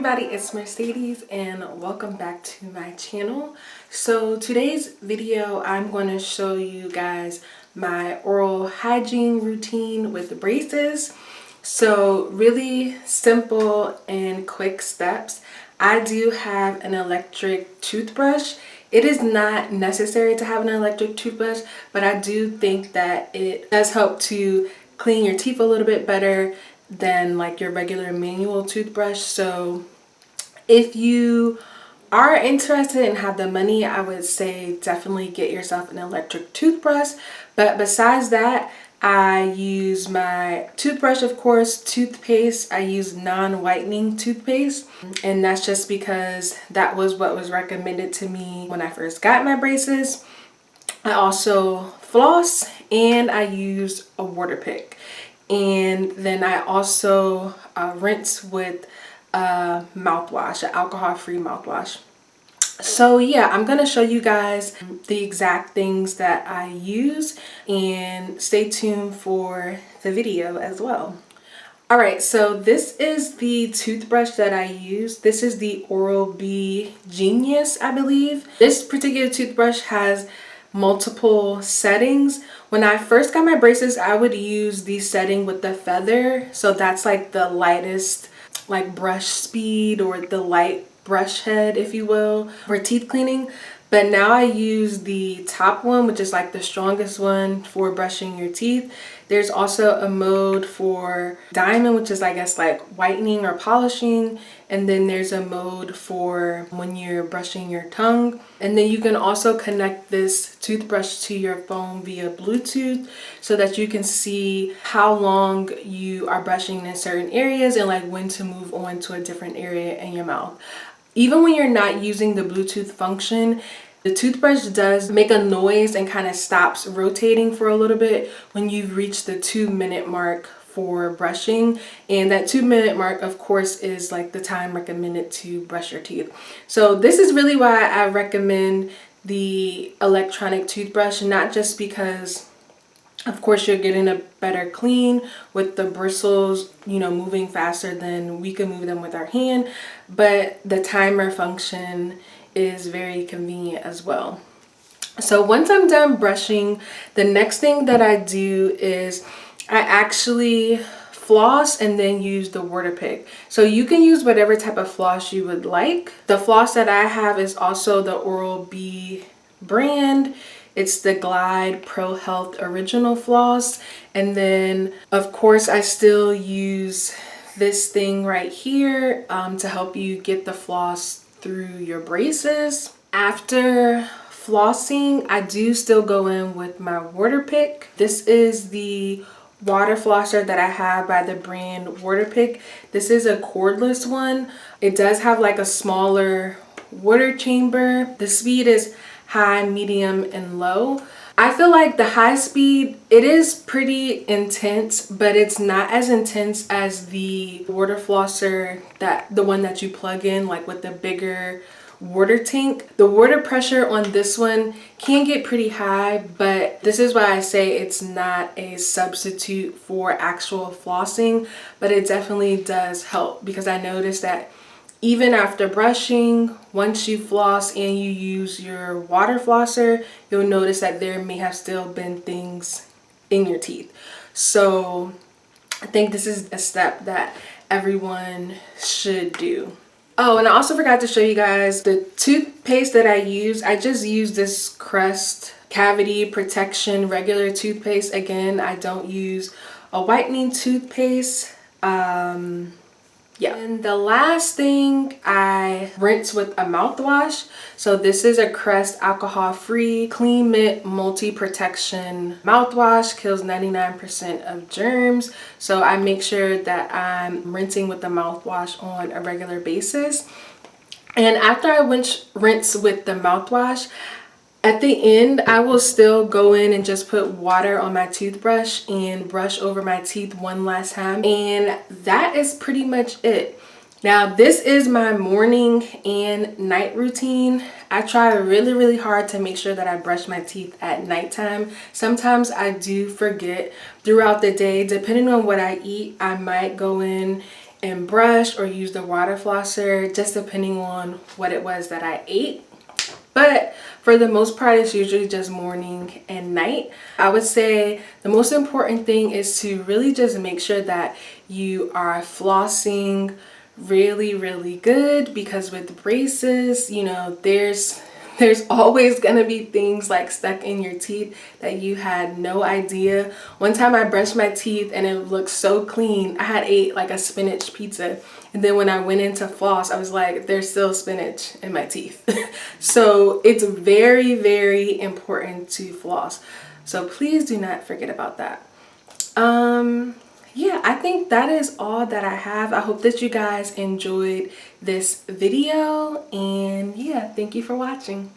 everybody, it's Mercedes and welcome back to my channel. So today's video I'm going to show you guys my oral hygiene routine with the braces. So really simple and quick steps. I do have an electric toothbrush. It is not necessary to have an electric toothbrush, but I do think that it does help to clean your teeth a little bit better than like your regular manual toothbrush. So if you are interested and have the money, I would say definitely get yourself an electric toothbrush. But besides that, I use my toothbrush, of course, toothpaste. I use non-whitening toothpaste, and that's just because that was what was recommended to me when I first got my braces. I also floss and I use a water pick. And then I also rinse with a mouthwash, an alcohol-free mouthwash. So yeah, I'm gonna show you guys the exact things that I use, and stay tuned for the video as well. Alright, so this is the toothbrush that I use. This is the Oral-B Genius, I believe. This particular toothbrush has multiple settings. When I first got my braces, I would use the setting with the feather. So that's like the lightest like brush speed, or the light brush head, if you will, for teeth cleaning. But now I use the top one, which is like the strongest one for brushing your teeth. There's also a mode for diamond, which is I guess like whitening or polishing. And then there's a mode for when you're brushing your tongue. And then you can also connect this toothbrush to your phone via Bluetooth so that you can see how long you are brushing in certain areas and like when to move on to a different area in your mouth. Even when you're not using the Bluetooth function, the toothbrush does make a noise and kind of stops rotating for a little bit when you've reached the 2-minute mark for brushing. And that 2-minute mark, of course, is like the time recommended to brush your teeth. So this is really why I recommend the electronic toothbrush, not just because of course you're getting a better clean with the bristles, you know, moving faster than we can move them with our hand, but the timer function is very convenient as well. So once I'm done brushing, the next thing that I do is I actually floss and then use the water pick. So you can use whatever type of floss you would like. The floss that I have is also the Oral-B brand. It's the Glide Pro Health Original Floss. And then of course I still use this thing right here to help you get the floss through your braces. After flossing, I do still go in with my water pick. This is the water flosser that I have by the brand Waterpik. This is a cordless one. It does have like a smaller water chamber. The speed is high, medium, and low. I feel like the high speed, it is pretty intense, but it's not as intense as the water flosser, the one that you plug in like with the bigger water tank. The water pressure on this one can get pretty high, but this is why I say it's not a substitute for actual flossing, but it definitely does help, because I noticed that even after brushing, once you floss and you use your water flosser, you'll notice that there may have still been things in your teeth. So I think this is a step that everyone should do. Oh, and I also forgot to show you guys the toothpaste that I use. I just use this Crest Cavity Protection regular toothpaste. Again, I don't use a whitening toothpaste. Yeah. And the last thing, I rinse with a mouthwash. So this is a Crest alcohol-free Clean Mint Multi-Protection mouthwash. Kills 99% of germs. So I make sure that I'm rinsing with the mouthwash on a regular basis. And after I rinse with the mouthwash, at the end, I will still go in and just put water on my toothbrush and brush over my teeth one last time. And that is pretty much it. Now, this is my morning and night routine. I try really hard to make sure that I brush my teeth at nighttime. Sometimes I do forget throughout the day. Depending on what I eat, I might go in and brush or use the water flosser, just depending on what it was that I ate. But for the most part, it's usually just morning and night. I would say the most important thing is to really just make sure that you are flossing really good, because with braces, you know, there's always gonna be things like stuck in your teeth that you had no idea. One time I brushed my teeth and it looked so clean. I had ate like a spinach pizza, and then when I went into floss, I was like, there's still spinach in my teeth. So it's very important to floss. So please do not forget about that. Yeah, I think that is all that I have. I hope that you guys enjoyed this video, and yeah, thank you for watching.